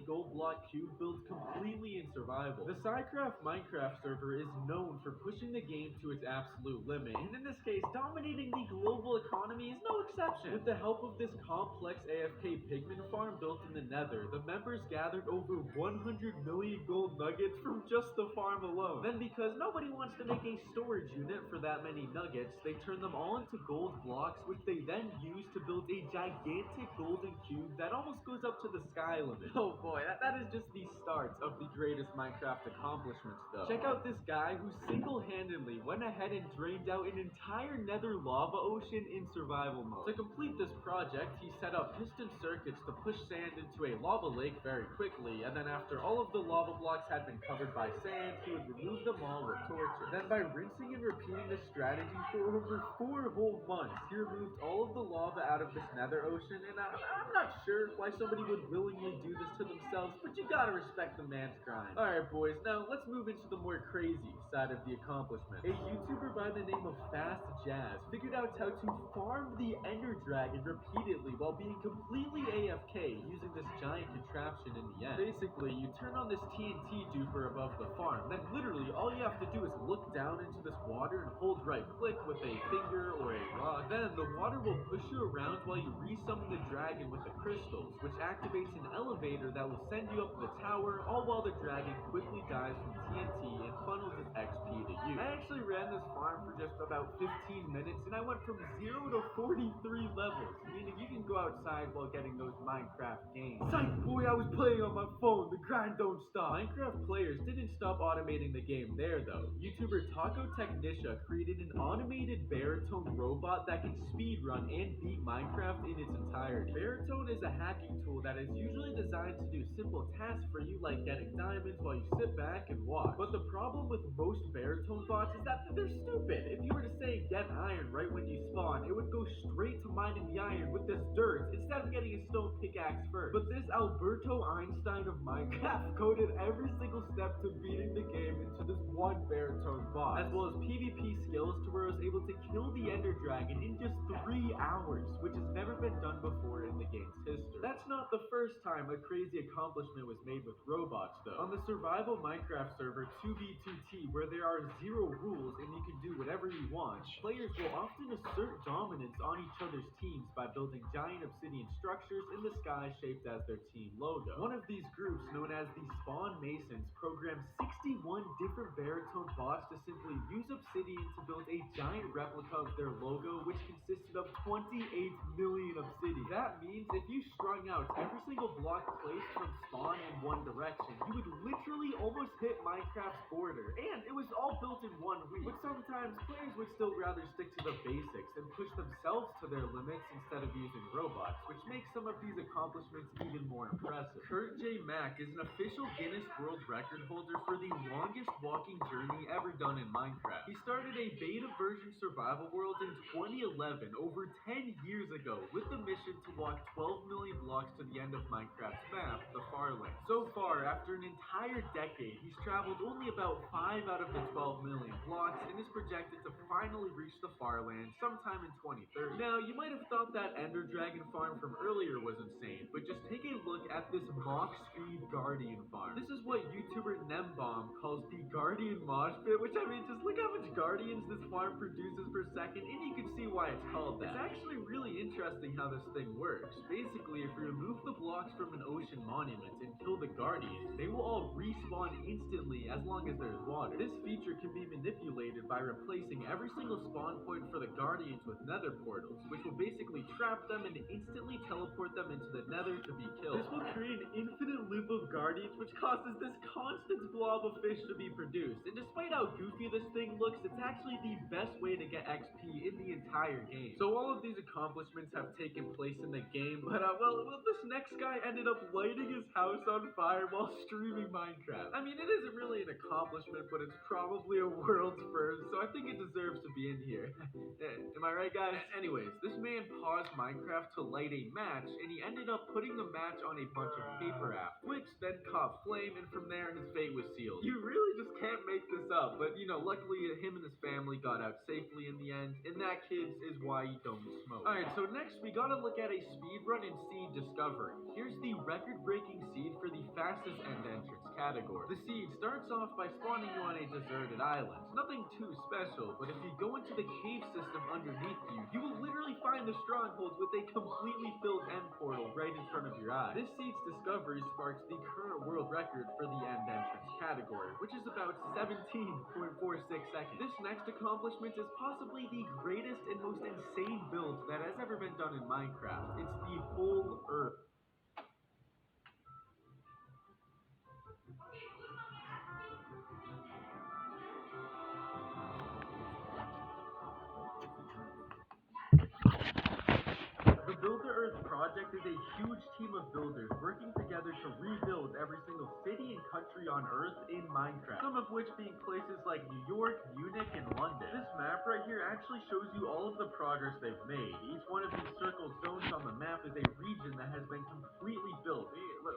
gold block cube built completely in survival. The Psycraft Minecraft server is known for pushing the game to its absolute limit, and in this case, dominating the global economy is no exception. With the help of this complex AFK pigment farm built in the nether, the members gathered over 100 million gold nuggets from just the farm alone. Then because nobody wants to make a storage unit for that many nuggets, they turn them all into gold blocks, which they then use to build a gigantic golden cube that almost goes up to the sky limit. Oh boy, that is just the start of the greatest Minecraft accomplishments though. Check out this guy who single-handedly went ahead and drained out an entire nether lava ocean in survival mode. To complete this project, he set up piston circuits to push sand into a lava lake very quickly, and then after all of the lava blocks had been covered by sand, he would remove them all with torches. Then by rinsing and repeating this strategy for over 4 whole months, he removed all of the lava out of this nether ocean, and I'm not sure why somebody would willingly do this to themselves, but you gotta respect the man's grind. Alright boys, now let's move into the more crazy side of the accomplishment. A YouTuber by the name of Fast Jazz figured out how to farm the Ender Dragon repeatedly while being completely AFK using this giant contraption in the end. Basically, you turn on this TNT duper above the farm, then literally all you have to do is look down into this water and hold right click with a finger or a rock. Then the water will push you around while you resummon the dragon with the crystals, which activates an elevator that will send you up the tower, all while the dragon quickly dies from TNT and funnels its XP to you. I actually ran this farm for just about 15 minutes, and I went from 0 to 43 levels, meaning you can go outside while getting those Minecraft gains. Psych boy, I was playing on my phone, the grind don't stop. Minecraft players didn't stop automating the game there though. YouTuber Taco Technisha created an automated baritone robot that can speedrun and beat Minecraft in its entirety. Baritone is a hacking tool that is usually designed to do simple tasks for you like getting diamonds while you sit back and watch. But the problem with most baritone bots is that they're stupid. If you were to say get iron right when you spawn, it would go straight to mining the iron with this dirt instead of getting a stone pickaxe first. But this Alberto Einstein of Minecraft coded every single step to beating the game into this one baritone bot, as well as PvP skills to where it was able to kill the Ender Dragon in just 3 hours, which has never been done before in the game's history. That's not the first time a crazy accomplishment was made with robots though. On the survival Minecraft server 2v2t, where there are 0 rules and you can do whatever you want, players will often assert dominance on each other's teams by building giant obsidian structures in the sky shaped as their team logo. One of these groups, known as the Spawn Masons, programmed 61 different baritone bots to simply use obsidian to build a giant replica of their logo, which consisted of 28 million obsidian. That means if you strung out every single block placed from spawn in one direction, you would literally almost hit Minecraft's border, and it was all built in 1 week. But sometimes players would still rather stick to the basics and push themselves to their limits instead of using robots, which makes some of these accomplishments even more impressive. Kurt J. Mack is an official Guinness World Record holder for the longest walking journey ever done in Minecraft. He started a beta version survival world in 2011, over 10 years ago, with the mission to walk 12 million blocks to the end of Minecraft's map, the Farland. So far, after an entire decade, he's traveled only about 5 out of the 12 million blocks and is projected to finally reach the Farland sometime in 2030. Now, you might have thought that Ender Dragon farm from earlier was insane, but just take a look at this Mach Speed Guardian farm. This is what YouTuber Nembomb calls the Guardian Mosh Pit, which I mean, just look how much Guardians this farm produces per second, and you can see why it's called that. It's actually really interesting how this thing works. Basically, if you remove the blocks from an ocean monument and kill the Guardians, they will all respawn instantly as long as there's water. This feature can be manipulated by replacing every single spawn point for the Guardians with nether portals, which will basically trap them and instantly teleport them into the nether to be killed. This will create an infinite loop of Guardians, which causes this constant blob of fish to be produced. And despite how goofy this thing looks, it's actually the best way to get XP in the entire game. So all of these accomplishments have taken place in the game, but well, this next guy ended up lighting his house on fire while streaming Minecraft. I mean, it isn't really an accomplishment, but it's probably a world's first, so I think it deserves to be in here. Am I right, guys? Anyways, this man paused Minecraft to light a match, and he ended up putting the match on a bunch of paper after, which Felix then caught flame, and from there his fate was sealed. You really just can't make this up, but luckily him and his family got out safely in the end, and that, kids, is why you don't smoke. Alright, so next we gotta look at a speedrun in seed discovery. Here's the record-breaking seed for the fastest end entrance category. The seed starts off by spawning you on a deserted island. Nothing too special, but if you go into the cave system underneath you, you will literally find the strongholds with a completely filled end portal right in front of your eyes. This seed's discovery sparks the current world record for the end entrance category, which is about 17.46 seconds. This next accomplishment is possibly the greatest and most insane build that has ever been done in Minecraft. It's the whole Earth. The Build the Earth project is a huge team of builders working together to rebuild every single city and country on Earth in Minecraft, some of which being places like New York, Munich, and London. This map right here actually shows you all of the progress they've made. Each one of these circled zones on the map is a region that has been completely built.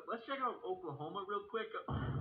Let's check out Oklahoma real quick.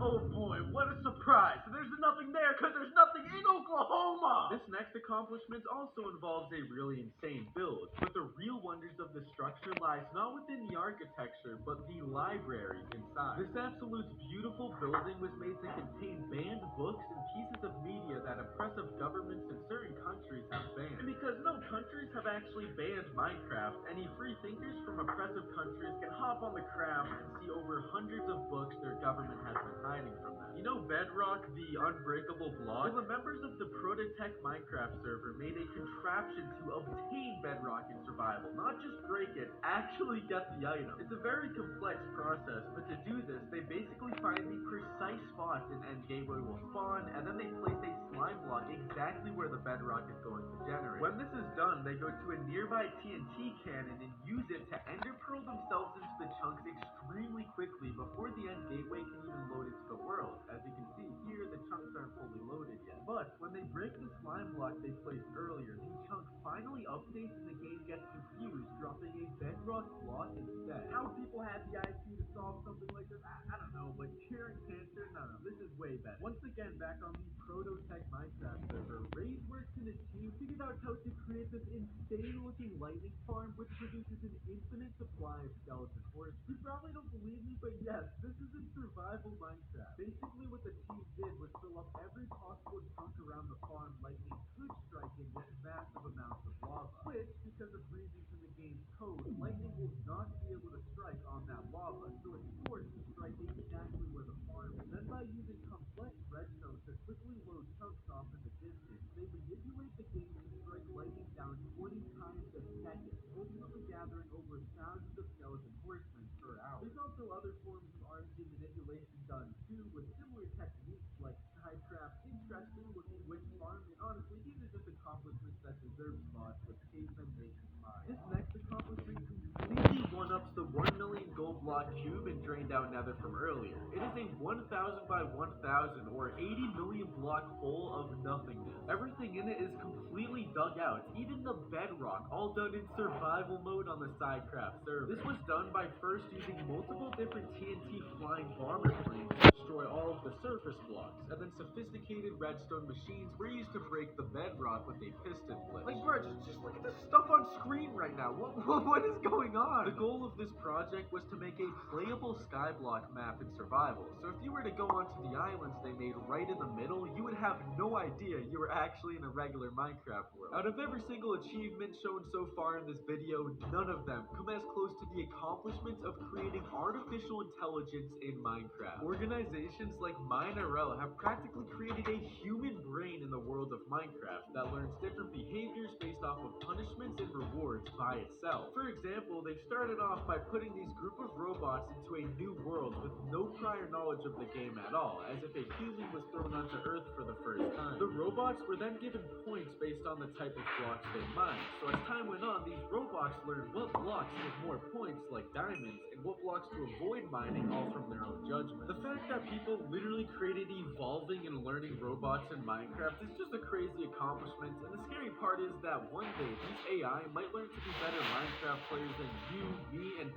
Oh boy, what a surprise! There's nothing there because there's nothing in Oklahoma! This next accomplishment also involves a really insane build, but the real wonders of the structure lies not within the architecture, but the library inside. This absolute beautiful building was made to contain banned books and pieces of media that oppressive governments in certain countries have banned. And because no countries have actually banned Minecraft, any free thinkers from oppressive countries can hop on the craft and see over hundreds of books their government has been hiding from them. You know Bedrock, the unbreakable block? Well, the members of the Prototech Minecraft server made a contraption to obtain Bedrock in survival, not just break it, actually get the item. It's a very complex process, but to do this, they basically find the precise spots an end gateway will spawn, and then they place a slime block exactly where the bedrock is going to generate. When this is done, they go to a nearby TNT cannon and use it to ender pearl themselves into the chunks extremely quickly before the end gateway can even load into the world. As you can see here, the chunks aren't fully loaded yet. But when they break the slime block they placed earlier, the chunk finally updates and the game gets confused, dropping a bedrock block instead. How people had the IQ to solve something like this, I don't know, but curing cancer, no, this is way better. Once again, back on the Prototech Minecraft server, Rage works in a team figured out how to create this insane-looking lightning farm which produces an infinite supply of skeleton horses. You probably don't believe me, but yes, this is in survival Minecraft. Basically, what the team did was fill up every possible chunk around the farm lightning could strike in with massive amounts of lava, which, because of reasons in the game's code, lightning will not be able to strike on that lava, so it's forced to strike exactly where the farm is. Then by using complex redstone to quickly load chunks off in the distance, they manipulate the game to strike lightning down 20 times a second, ultimately gathering over thousands of skeleton horsemen per hour. There's also other forms of RNG manipulation done too, with similar techniques like Skycraft's interesting looking witch farm, and honestly, these are just accomplishments that deserve spots with cavemen making mine. This next accomplishment completely one-ups the 1 million gold block cube and drained out nether from earlier. It is a 1,000 by 1,000 or 80 million block hole of nothingness. Everything in it is completely dug out, even the bedrock, all done in survival mode on the Sidecraft server. This was done by first using multiple different TNT flying bomber planes to destroy all of the surface blocks, and then sophisticated redstone machines were used to break the bedrock with a piston flip. Like, bro, just look at this stuff on screen right now. What is going on? The goal of this project was to make a playable skyblock map in survival, so if you were to go onto the islands they made right in the middle, you would have no idea you were actually in a regular Minecraft world. Out of every single achievement shown so far in this video, none of them come as close to the accomplishment of creating artificial intelligence in Minecraft. Organizations like MineRL have practically created a human brain in the world of Minecraft that learns different behaviors based off of punishments and rewards by itself. For example, they started off by putting these group of robots into a new world with no prior knowledge of the game at all, as if a human was thrown onto Earth for the first time. The robots were then given points based on the type of blocks they mined, so as time went on, these robots learned what blocks give more points, like diamonds, and what blocks to avoid mining, all from their own judgment. The fact that people literally created evolving and learning robots in Minecraft is just a crazy accomplishment, and the scary part is that one day these AI might learn to be better Minecraft players than you, me, and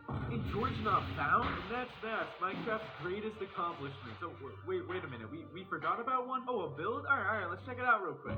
George not found? And that's Minecraft's greatest accomplishment. So wait a minute, we forgot about one? Oh, a build? Alright, let's check it out real quick.